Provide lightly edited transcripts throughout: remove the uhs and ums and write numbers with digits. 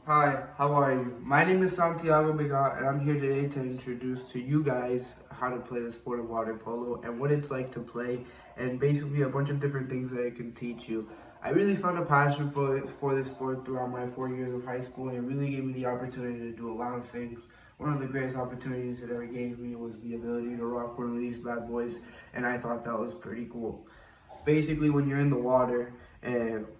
Hi, how are you? My name is Santiago Bigott, and I'm here today to introduce to you guys how to play the sport of water polo and what it's like to play, and basically a bunch of different things that it can teach you. I really found a passion for this sport throughout my 4 years of high school, and it really gave me the opportunity to do a lot of things. One of the greatest opportunities it ever gave me was the ability to rock one of these bad boys, and I thought that was pretty cool. Basically, when you're in the water,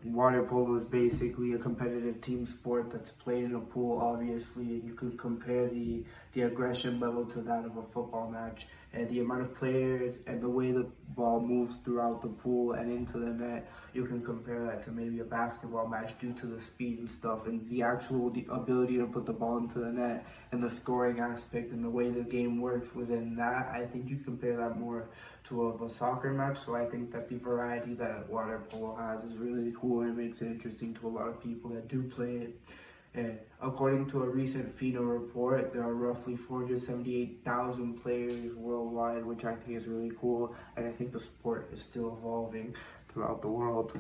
water polo is basically a competitive team sport that's played in a pool, obviously, and you can compare the aggression level to that of a football match, and the amount of players and the way the ball moves throughout the pool and into the net. You can compare that to maybe a basketball match due to the speed and stuff, and the ability to put the ball into the net, and the scoring aspect and the way the game works within that. I think you compare that more to a soccer match. So I think that the variety that water polo has is really cool, and it makes it interesting to a lot of people that do play it. According to a recent FINA report, there are roughly 478,000 players worldwide, which I think is really cool, and I think the sport is still evolving throughout the world.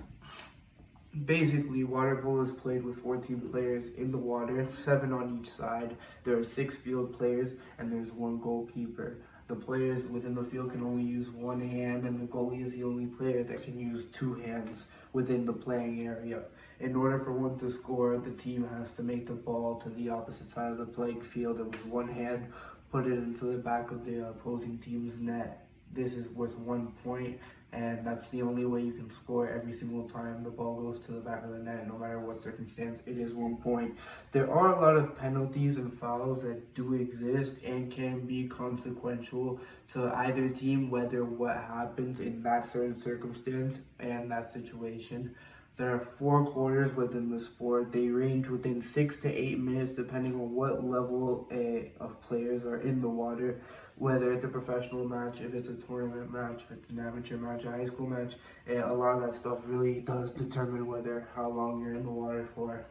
Basically, water polo is played with 14 players in the water, 7 on each side. There are 6 field players, and there's 1 goalkeeper. The players within the field can only use 1 hand, and the goalie is the only player that can use 2 hands within the playing area. In order for one to score, the team has to make the ball to the opposite side of the playing field, and with 1 hand, put it into the back of the opposing team's net. This is worth 1 point, and that's the only way you can score every single time the ball goes to the back of the net. No matter what circumstance, it is 1 point. There are a lot of penalties and fouls that do exist and can be consequential to either team, whether what happens in that certain circumstance and that situation. There are 4 quarters within the sport. They range within 6 to 8 minutes depending on what level of players are in the water, whether it's a professional match, if it's a tournament match, if it's an amateur match, a high school match. A lot of that stuff really does determine how long you're in the water for.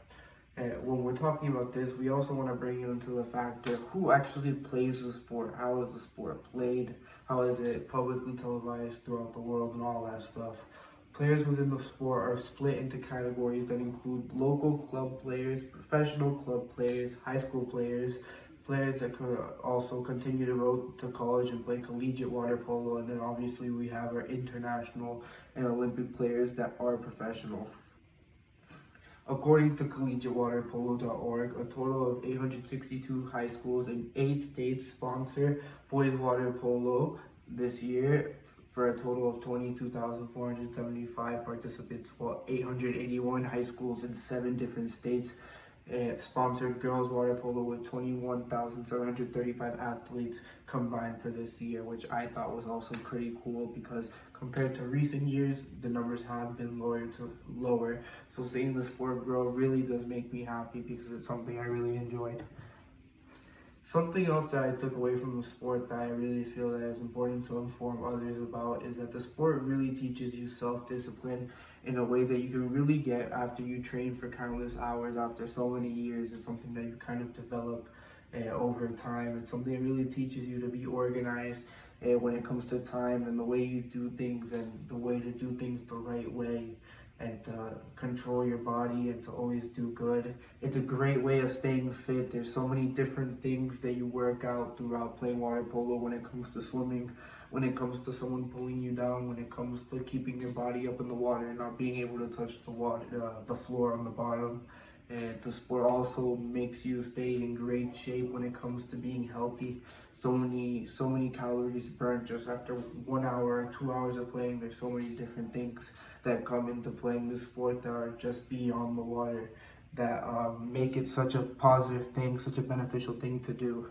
When we're talking about this, we also want to bring it into the factor who actually plays the sport, how is the sport played, how is it publicly televised throughout the world, and all that stuff. Players within the sport are split into categories that include local club players, professional club players, high school players, players that could also continue to go to college and play collegiate water polo, and then obviously we have our international and Olympic players that are professional. According to collegiatewaterpolo.org, a total of 862 high schools in 8 states sponsor boys water polo this year, for a total of 22,475 participants, while 881 high schools in 7 different states sponsored girls water polo with 21,735 athletes combined for this year, which I thought was also pretty cool because compared to recent years, the numbers have been lower. So seeing the sport grow really does make me happy because it's something I really enjoyed. Something else that I took away from the sport that I really feel that is important to inform others about is that the sport really teaches you self-discipline in a way that you can really get after you train for countless hours after so many years. It's something that you kind of develop over time. It's something that really teaches you to be organized when it comes to time and the way you do things and the way to do things the right way, and to control your body and to always do good. It's a great way of staying fit. There's so many different things that you work out throughout playing water polo when it comes to swimming, when it comes to someone pulling you down, when it comes to keeping your body up in the water and not being able to touch the floor on the bottom. And the sport also makes you stay in great shape when it comes to being healthy. So many calories burned just after 1 hour, 2 hours of playing. There's so many different things that come into playing this sport that are just beyond the water, that make it such a positive thing, such a beneficial thing to do.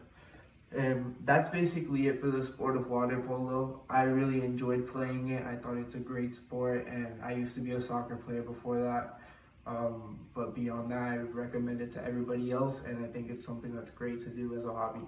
That's basically it for the sport of water polo. I really enjoyed playing it. I thought it's a great sport, and I used to be a soccer player before that. But beyond that, I would recommend it to everybody else, and I think it's something that's great to do as a hobby.